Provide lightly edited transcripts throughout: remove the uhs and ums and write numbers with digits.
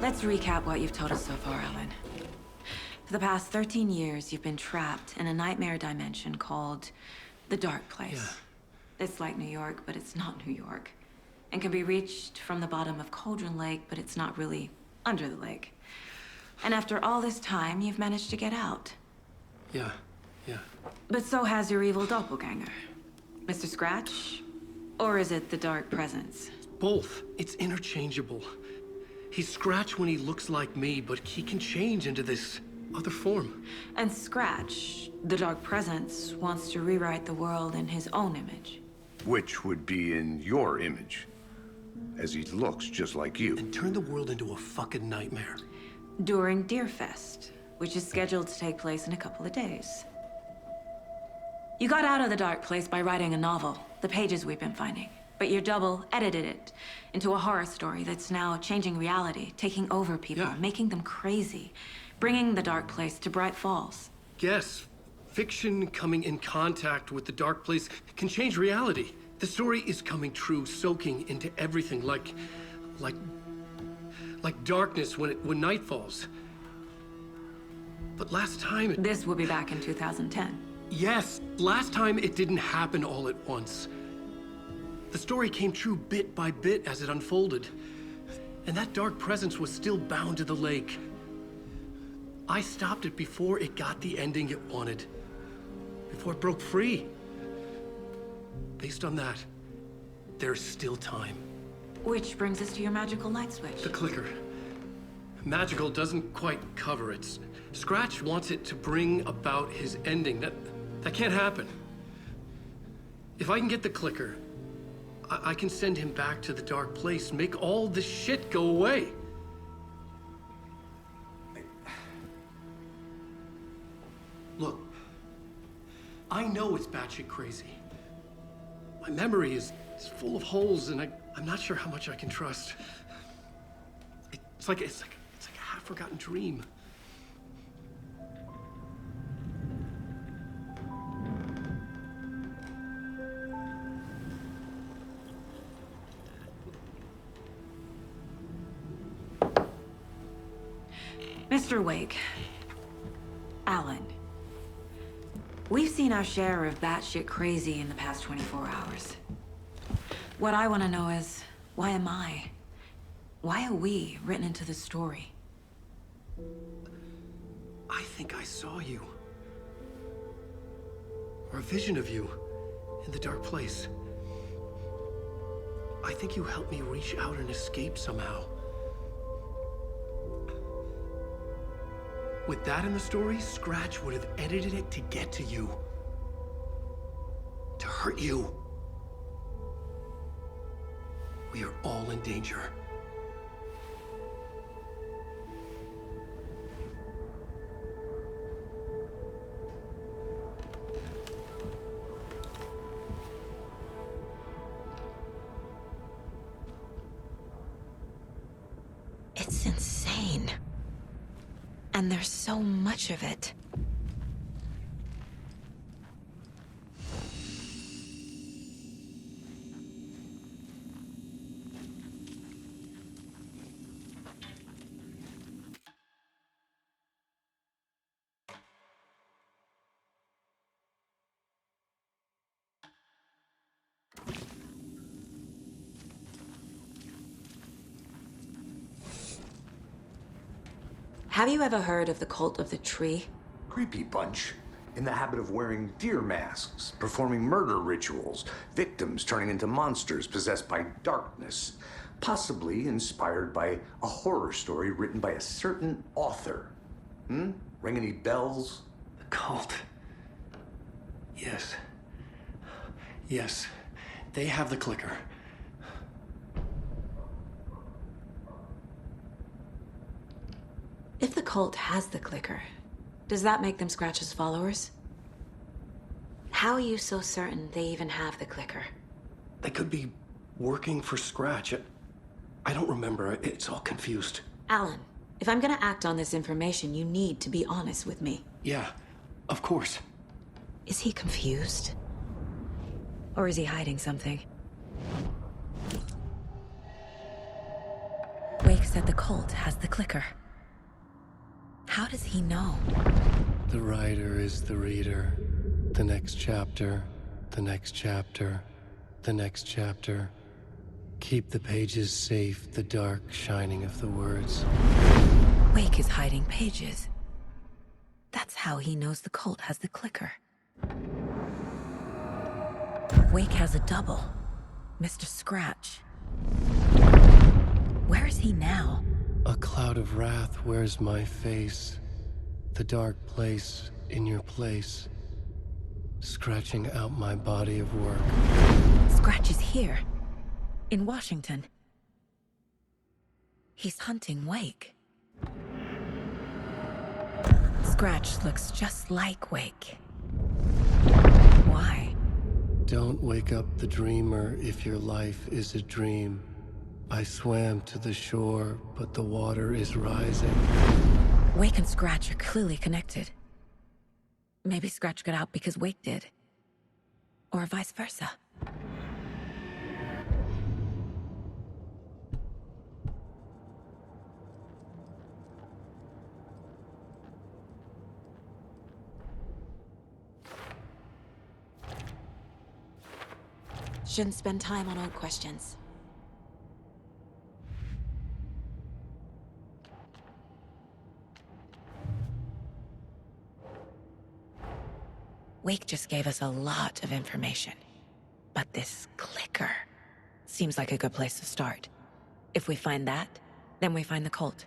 Let's recap what you've told us so far, Alan. For the past 13 years, you've been trapped in a nightmare dimension called the Dark Place. Yeah. It's like New York, but it's not New York. And can be reached from the bottom of Cauldron Lake, but it's not really under the lake. And after all this time, you've managed to get out. Yeah. But so has your evil doppelganger. Mr. Scratch? Or is it the Dark Presence? Both. It's interchangeable. He's Scratch when he looks like me, but he can change into this other form. And Scratch, the Dark Presence, wants to rewrite the world in his own image. Which would be in your image, as he looks just like you. And turn the world into a fucking nightmare. During Deerfest, which is scheduled to take place in a couple of days. You got out of the Dark Place by writing a novel, the pages we've been finding. But your double edited it into a horror story that's now changing reality, taking over people, Yeah. making them crazy, bringing the Dark Place to Bright Falls. Yes, fiction coming in contact with the Dark Place can change reality. The story is coming true, soaking into everything like darkness when night falls. But last time This will be back in 2010. Yes, last time it didn't happen all at once. The story came true bit by bit as it unfolded. And that dark presence was still bound to the lake. I stopped it before it got the ending it wanted. Before it broke free. Based on that, there's still time. Which brings us to your magical light switch. The clicker. Magical doesn't quite cover it. Scratch wants it to bring about his ending. That can't happen. If I can get the clicker, I can send him back to the Dark Place, make all this shit go away. Look, I know it's batshit crazy. My memory is full of holes, and I'm not sure how much I can trust. It's like a half-forgotten dream. Mr. Wake. Alan. We've seen our share of batshit crazy in the past 24 hours. What I want to know is, why am I? Why are we written into the story? I think I saw you. Or a vision of you in the Dark Place. I think you helped me reach out and escape somehow. With that in the story, Scratch would have edited it to get to you. To hurt you. We are all in danger. It's insane. And there's so much of it. Have you ever heard of the Cult of the Tree? Creepy bunch. In the habit of wearing deer masks, performing murder rituals, victims turning into monsters possessed by darkness, possibly inspired by a horror story written by a certain author. Ring any bells? The cult. Yes. Yes. They have the clicker. If the cult has the clicker, does that make them Scratch's followers? How are you so certain they even have the clicker? They could be working for Scratch. I don't remember. It's all confused. Alan, if I'm gonna act on this information, you need to be honest with me. Yeah, of course. Is he confused? Or is he hiding something? Wake said the cult has the clicker. How does he know? The writer is the reader. The next chapter, the next chapter, the next chapter. Keep the pages safe, the dark shining of the words. Wake is hiding pages. That's how he knows the cult has the clicker. Wake has a double. Mr. Scratch. Where is he now? A cloud of wrath wears my face. The dark place in your place. Scratching out my body of work. Scratch is here. In Washington. He's hunting Wake. Scratch looks just like Wake. Why? Don't wake up the dreamer if your life is a dream. I swam to the shore, but the water is rising. Wake and Scratch are clearly connected. Maybe Scratch got out because Wake did. Or vice versa. Shouldn't spend time on old questions. Wake just gave us a lot of information. But this clicker seems like a good place to start. If we find that, then we find the cult.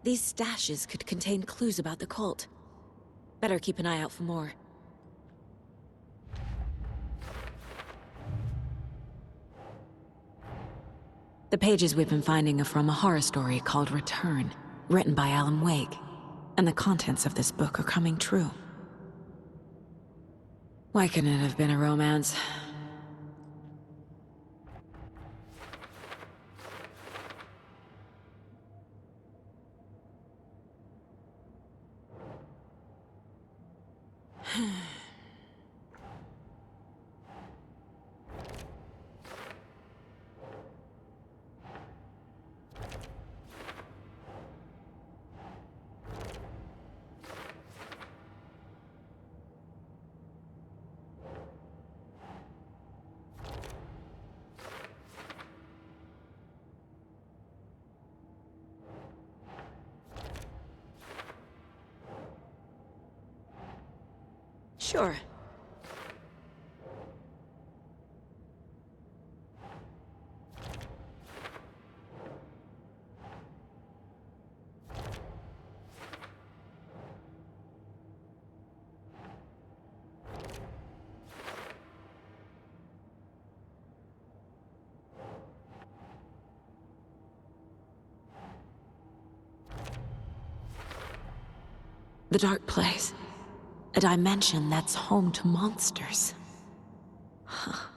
These stashes could contain clues about the cult. Better keep an eye out for more. The pages we've been finding are from a horror story called Return, written by Alan Wake. And the contents of this book are coming true. Why couldn't it have been a romance? Sure. The Dark Place. A dimension that's home to monsters. Huh.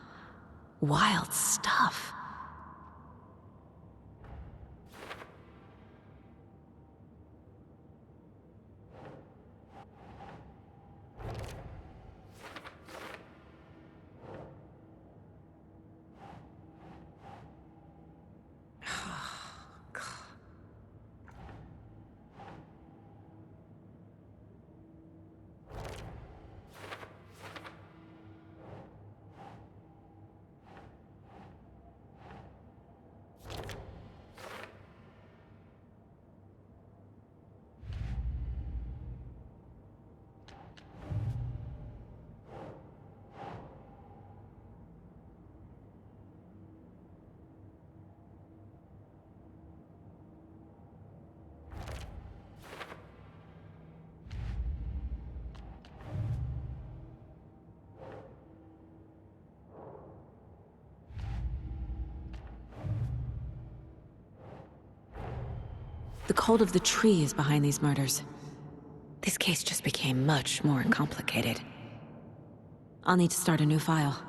Wild stuff. The cult of the tree is behind these murders. This case just became much more complicated. I'll need to start a new file.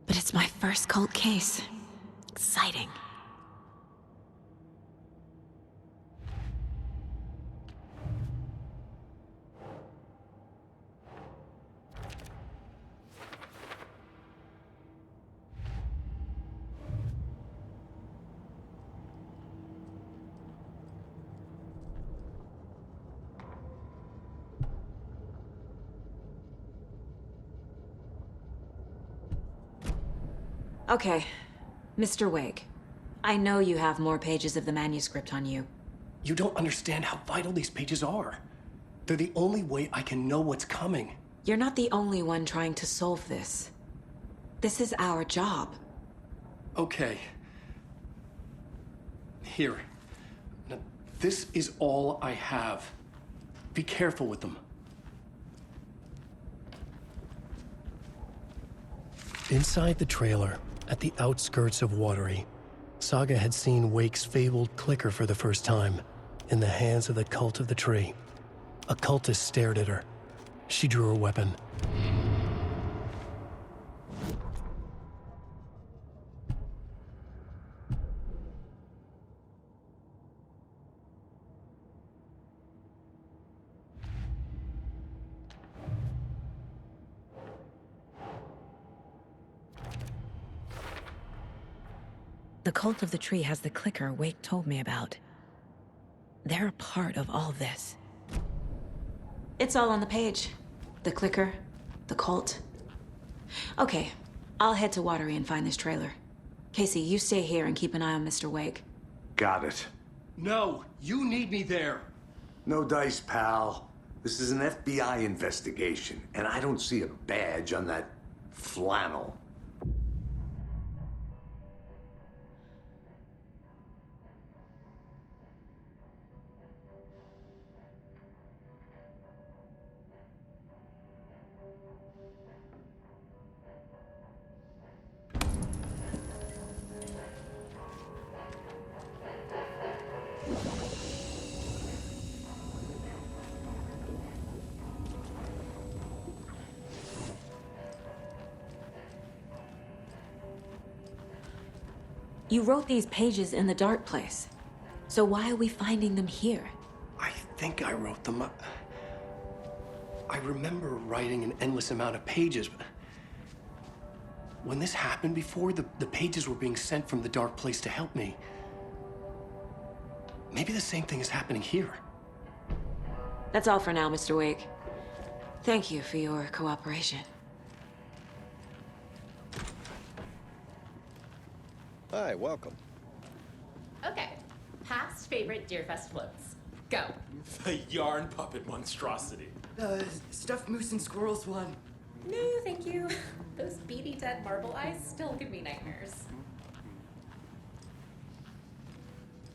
But it's my first cult case. Exciting. Okay, Mr. Wake. I know you have more pages of the manuscript on you. You don't understand how vital these pages are. They're the only way I can know what's coming. You're not the only one trying to solve this. This is our job. Okay. Here. Now, this is all I have. Be careful with them. Inside the trailer, at the outskirts of Watery, Saga had seen Wake's fabled clicker for the first time, in the hands of the Cult of the Tree. A cultist stared at her. She drew her weapon. The Cult of the Tree has the clicker Wake told me about. They're a part of all this. It's all on the page. The clicker, the cult. Okay, I'll head to Watery and find this trailer. Casey, you stay here and keep an eye on Mr. Wake. Got it. No, you need me there. No dice, pal. This is an FBI investigation, and I don't see a badge on that flannel. You wrote these pages in the dark place. So why are we finding them here? I think I wrote them. I remember writing an endless amount of pages, but when this happened before, the pages were being sent from the dark place to help me. Maybe the same thing is happening here. That's all for now, Mr. Wake. Thank you for your cooperation. Hi, welcome. Okay, past favorite Deerfest floats. Go. The yarn puppet monstrosity. Stuffed moose and squirrels one. No, thank you. Those beady dead marble eyes still give me nightmares.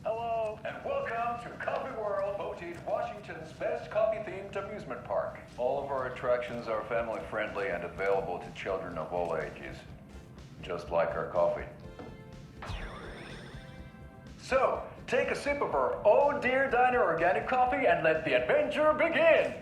Hello, and welcome to Coffee World, voted Washington's best coffee-themed amusement park. All of our attractions are family-friendly and available to children of all ages, just like our coffee. So, take a sip of our Oh Dear Diner organic coffee and let the adventure begin!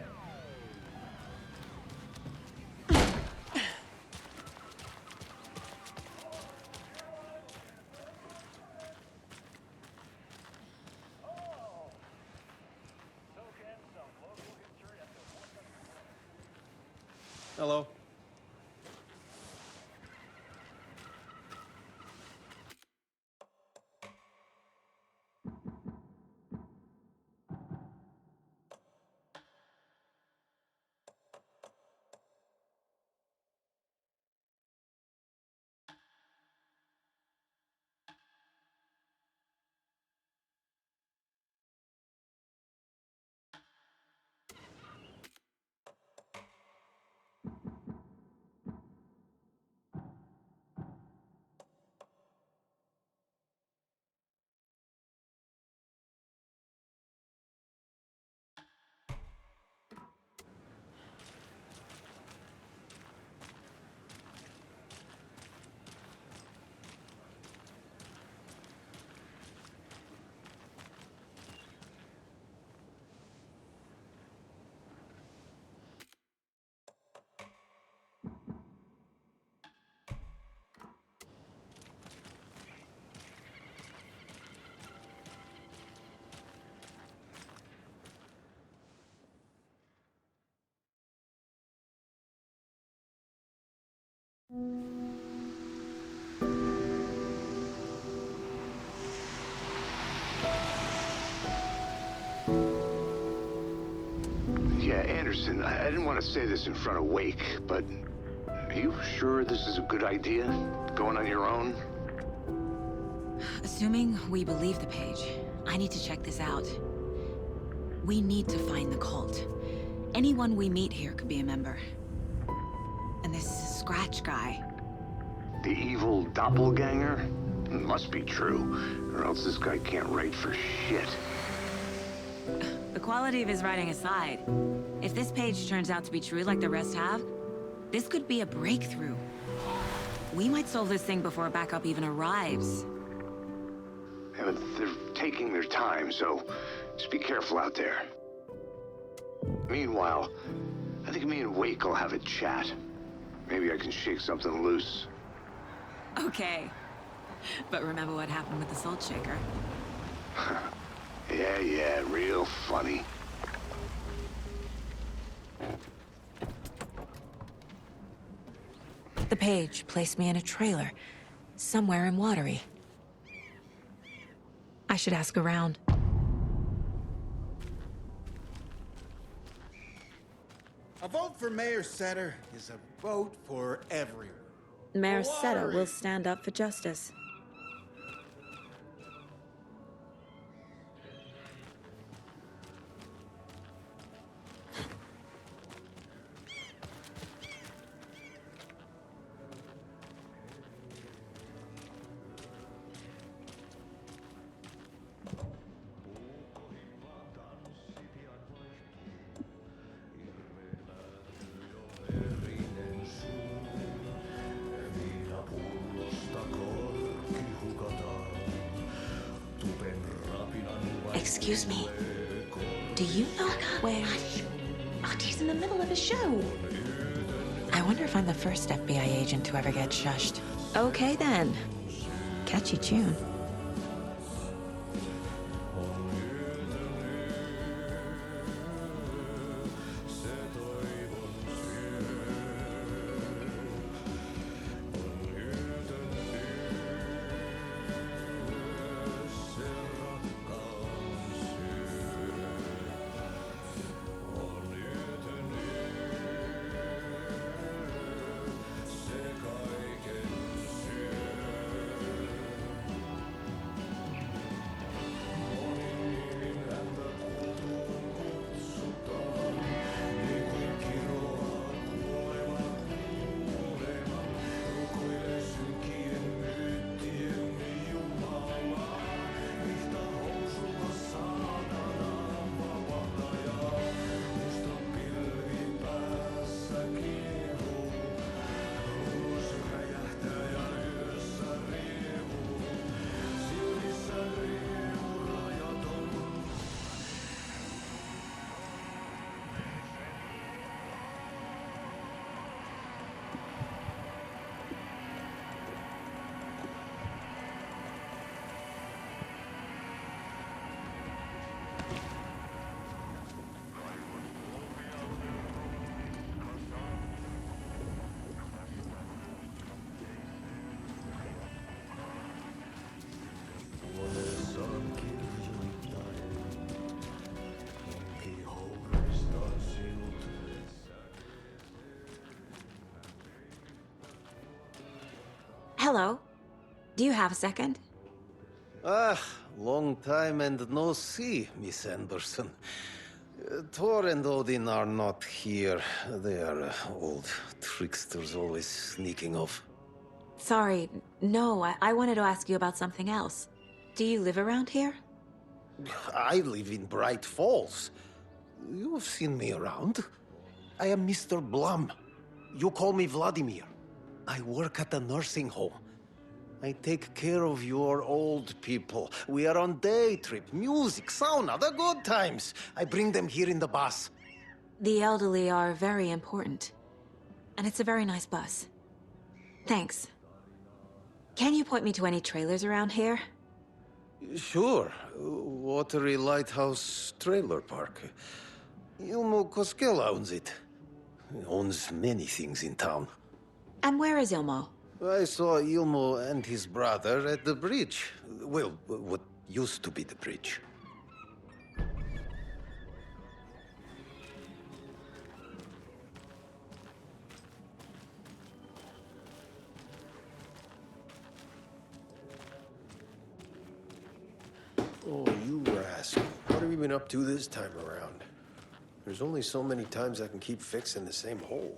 Hello. Anderson, I didn't want to say this in front of Wake, but are you sure this is a good idea? Going on your own? Assuming we believe the page, I need to check this out. We need to find the cult. Anyone we meet here could be a member. And this Scratch guy. The evil doppelganger? Must be true, or else this guy can't write for shit. The quality of his writing aside, if this page turns out to be true like the rest have, this could be a breakthrough. We might solve this thing before backup even arrives. Yeah, but they're taking their time, so just be careful out there. Meanwhile, I think me and Wake will have a chat. Maybe I can shake something loose. Okay. But remember what happened with the Salt Shaker? Yeah, real funny. The page placed me in a trailer, somewhere in Watery. I should ask around. A vote for Mayor Setter is a vote for everyone. Mayor For Seta Watery. will stand up for justice. Excuse me. Do you know where... Auntie, he's in the middle of a show. I wonder if I'm the first FBI agent to ever get shushed. Okay then. Catchy tune. Hello. Do you have a second? Ah, long time and no see, Miss Anderson. Thor and Odin are not here. They are old tricksters always sneaking off. Sorry. No, I wanted to ask you about something else. Do you live around here? I live in Bright Falls. You have seen me around. I am Mr. Blum. You call me Vladimir. I work at a nursing home. I take care of your old people. We are on day trip, music, sauna, the good times. I bring them here in the bus. The elderly are very important. And it's a very nice bus. Thanks. Can you point me to any trailers around here? Sure. Watery Lighthouse Trailer Park. Ilmo Koskela owns it. He owns many things in town. And where is Ilmo? I saw Ilmo and his brother at the bridge. Well, what used to be the bridge. Oh, you rascal. What have you been up to this time around? There's only so many times I can keep fixing the same hole.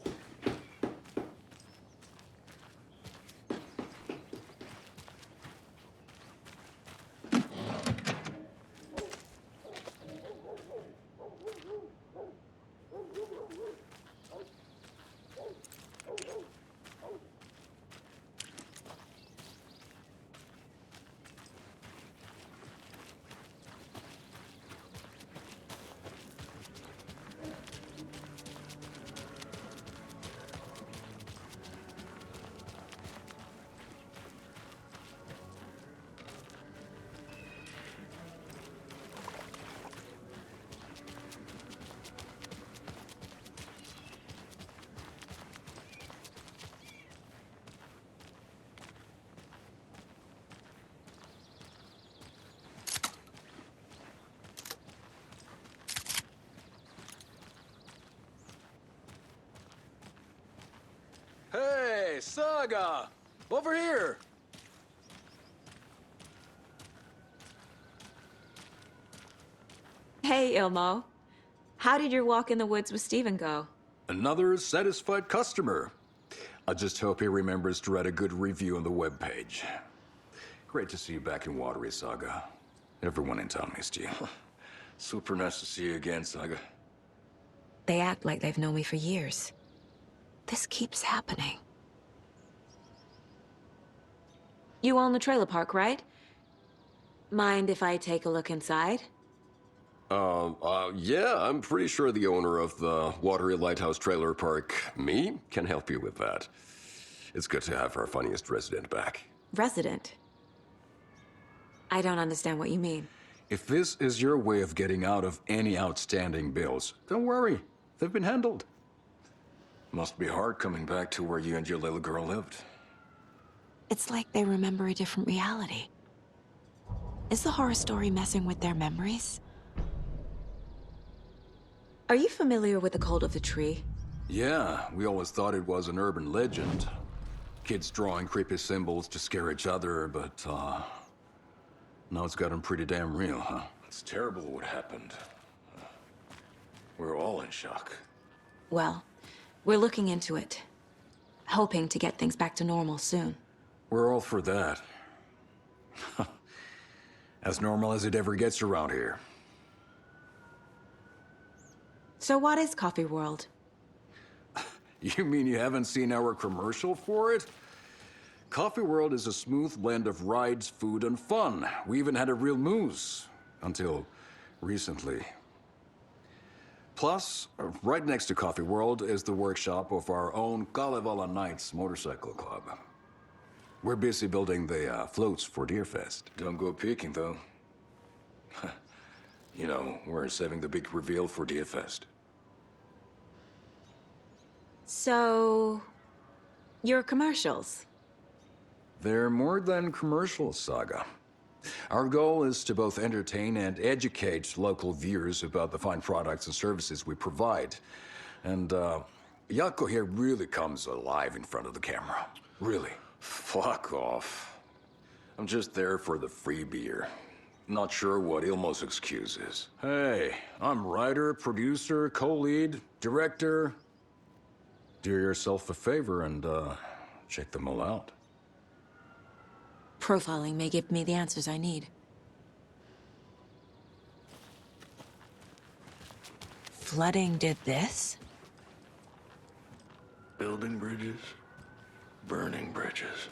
Hey, Saga! Over here! Hey, Ilmo. How did your walk in the woods with Steven go? Another satisfied customer. I just hope he remembers to write a good review on the webpage. Great to see you back in Watery, Saga. Everyone in town missed you. Super nice to see you again, Saga. They act like they've known me for years. This keeps happening. You own the trailer park, right? Mind if I take a look inside? Yeah, I'm pretty sure the owner of the Watery Lighthouse Trailer Park, me, can help you with that. It's good to have our funniest resident back. Resident? I don't understand what you mean. If this is your way of getting out of any outstanding bills, don't worry. They've been handled. Must be hard coming back to where you and your little girl lived. It's like they remember a different reality. Is the horror story messing with their memories? Are you familiar with the Cult of the Tree? Yeah, we always thought it was an urban legend. Kids drawing creepy symbols to scare each other, but, now it's gotten pretty damn real, huh? It's terrible what happened. We're all in shock. Well, we're looking into it. Hoping to get things back to normal soon. We're all for that. As normal as it ever gets around here. So what is Coffee World? You mean you haven't seen our commercial for it? Coffee World is a smooth blend of rides, food, and fun. We even had a real moose. Until recently. Plus, right next to Coffee World is the workshop of our own Kalevala Knights Motorcycle Club. We're busy building the floats for Deerfest. Don't go peeking, though. You know, we're saving the big reveal for Deerfest. So... your commercials? They're more than commercials, Saga. Our goal is to both entertain and educate local viewers about the fine products and services we provide. And, Jaakko here really comes alive in front of the camera. Really. Fuck off. I'm just there for the free beer. Not sure what Ilmo's excuse is. Hey, I'm writer, producer, co-lead, director. Do yourself a favor and, check them all out. Profiling may give me the answers I need. Flooding did this? Building bridges, burning bridges.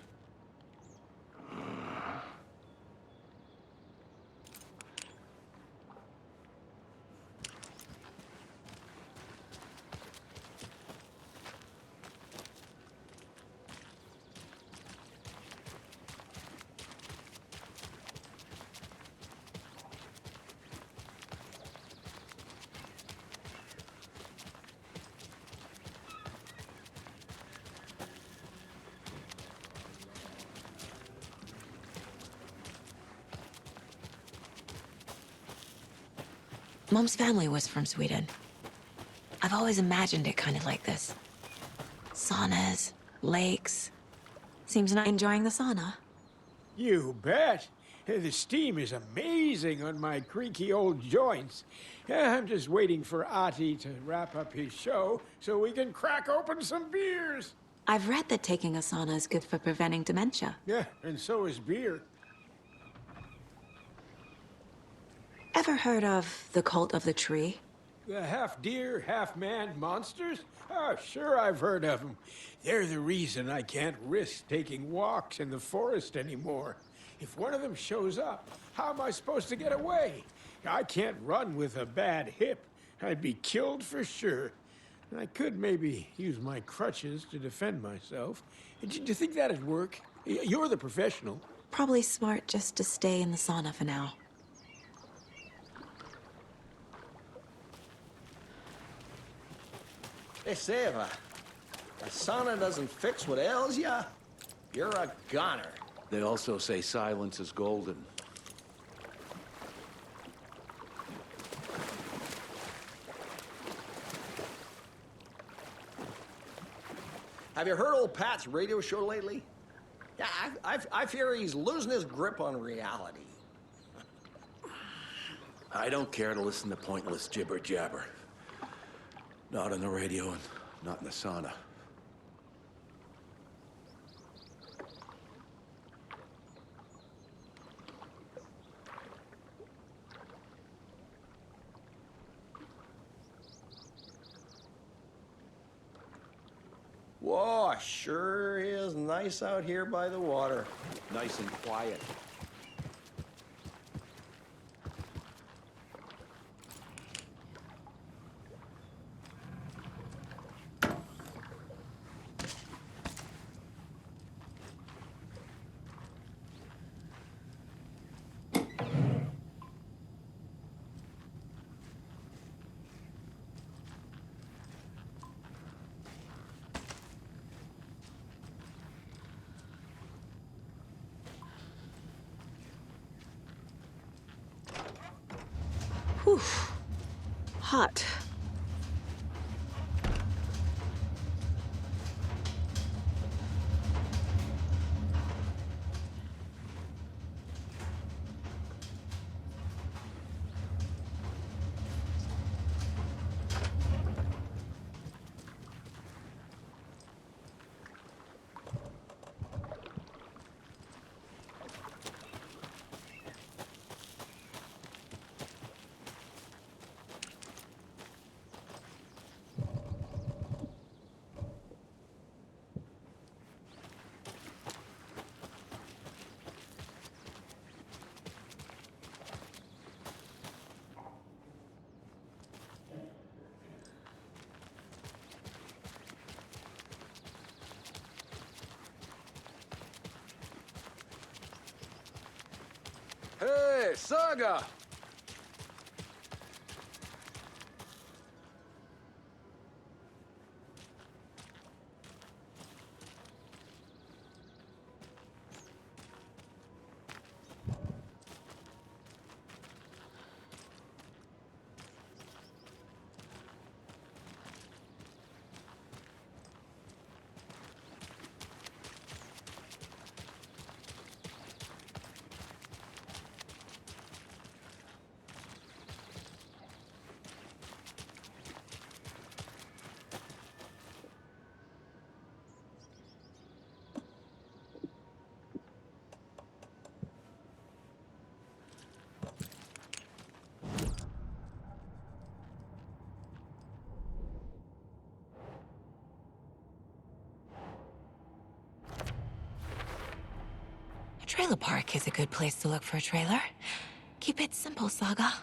Mom's family was from Sweden. I've always imagined it kind of like this. Saunas, lakes. Seems not enjoying the sauna. You bet. The steam is amazing on my creaky old joints. I'm just waiting for Ati to wrap up his show so we can crack open some beers. I've read that taking a sauna is good for preventing dementia. Yeah, and so is beer. Ever heard of the Cult of the Tree? The half-deer, half-man monsters? Oh, sure I've heard of them. They're the reason I can't risk taking walks in the forest anymore. If one of them shows up, how am I supposed to get away? I can't run with a bad hip. I'd be killed for sure. I could maybe use my crutches to defend myself. Do you think that'd work? You're the professional. Probably smart just to stay in the sauna for now. They say if a sauna doesn't fix what ails ya, you're a goner. They also say silence is golden. Have you heard old Pat's radio show lately? Yeah, I fear he's losing his grip on reality. I don't care to listen to pointless jibber-jabber. Not on the radio and not in the sauna. Whoa, sure is nice out here by the water. Nice and quiet. Whew. Hot. Hey, Saga! A trailer park is a good place to look for a trailer. Keep it simple, Saga.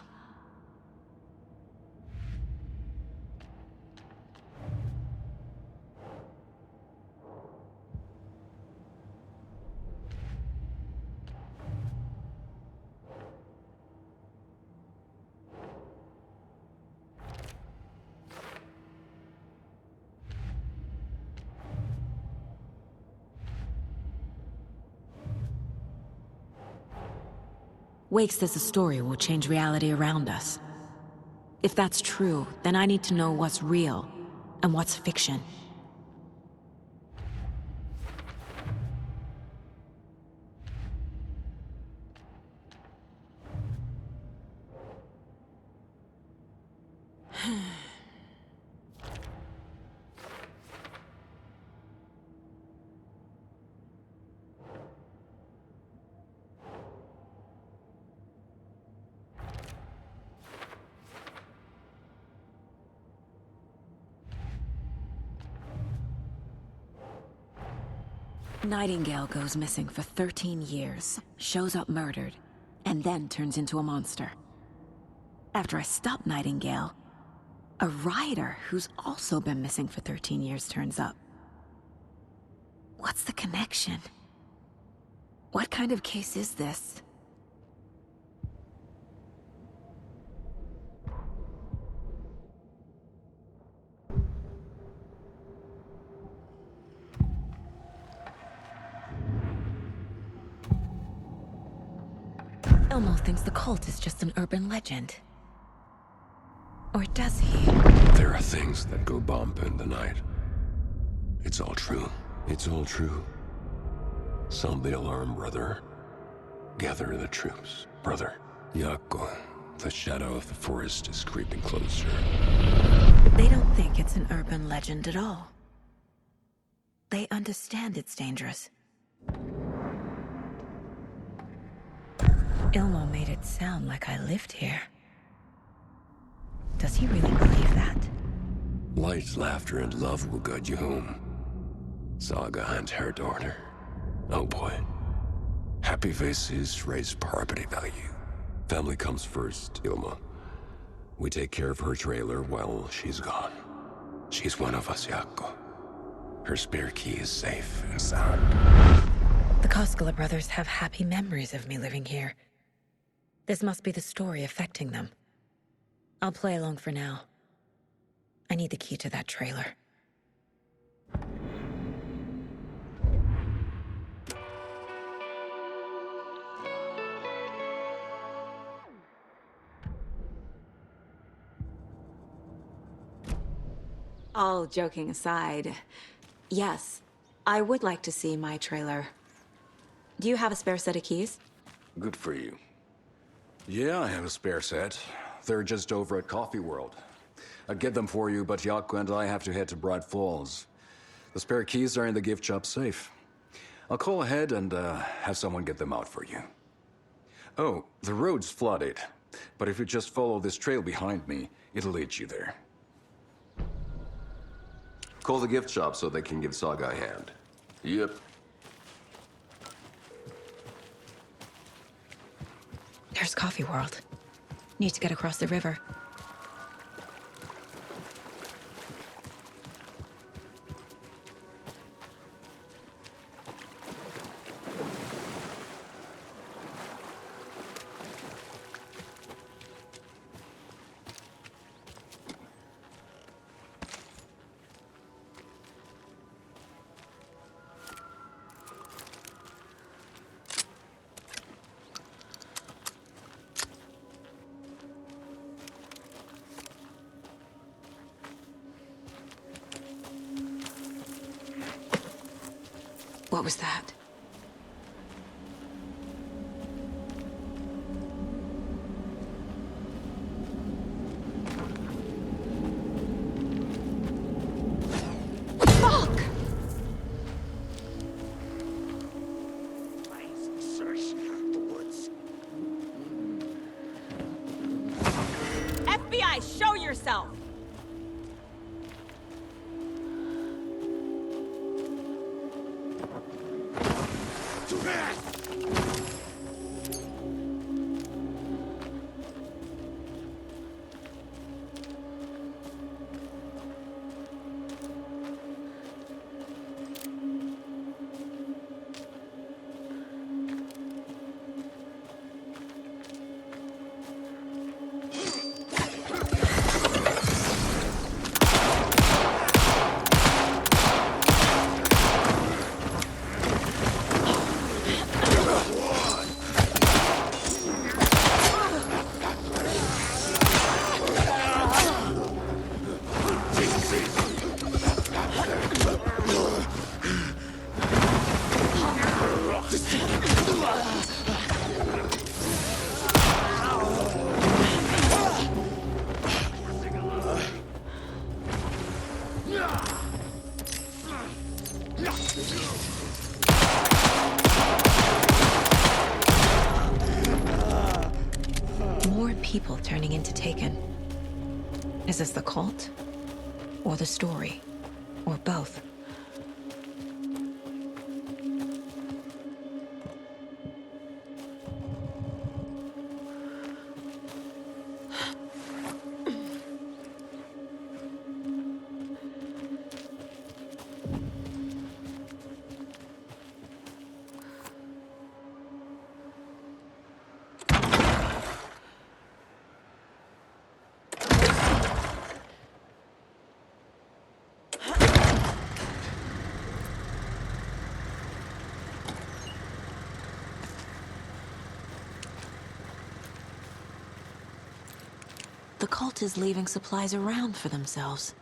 Wake says the story will change reality around us. If that's true, then I need to know what's real and what's fiction. Nightingale goes missing for 13 years, shows up murdered, and then turns into a monster. After I stop Nightingale, a rider who's also been missing for 13 years turns up. What's the connection? What kind of case is this? Elmo thinks the cult is just an urban legend. Or does he? There are things that go bump in the night. It's all true. It's all true. Sound the alarm, brother. Gather the troops, brother. Yako, the shadow of the forest is creeping closer. They don't think it's an urban legend at all. They understand it's dangerous. Ilmo made it sound like I lived here. Does he really believe that? Light, laughter, and love will guide you home. Saga and her daughter. Oh boy. Happy faces raise property value. Family comes first, Ilma. We take care of her trailer while she's gone. She's one of us, Yako. Her spare key is safe and sound. The Koskela brothers have happy memories of me living here. This must be the story affecting them. I'll play along for now. I need the key to that trailer. All joking aside, yes, I would like to see my trailer. Do you have a spare set of keys? Good for you. Yeah, I have a spare set. They're just over at Coffee World. I'd get them for you, but Yako and I have to head to Bright Falls. The spare keys are in the gift shop safe. I'll call ahead and have someone get them out for you. Oh, the road's flooded, but if you just follow this trail behind me, it'll lead you there. Call the gift shop so they can give Saga a hand. Yep. There's Coffee World. Need to get across the river. What was that? Fuck! FBI, show yourself! More people turning into Taken. Is this the cult? Or the story? Or both? cult is leaving supplies around for themselves.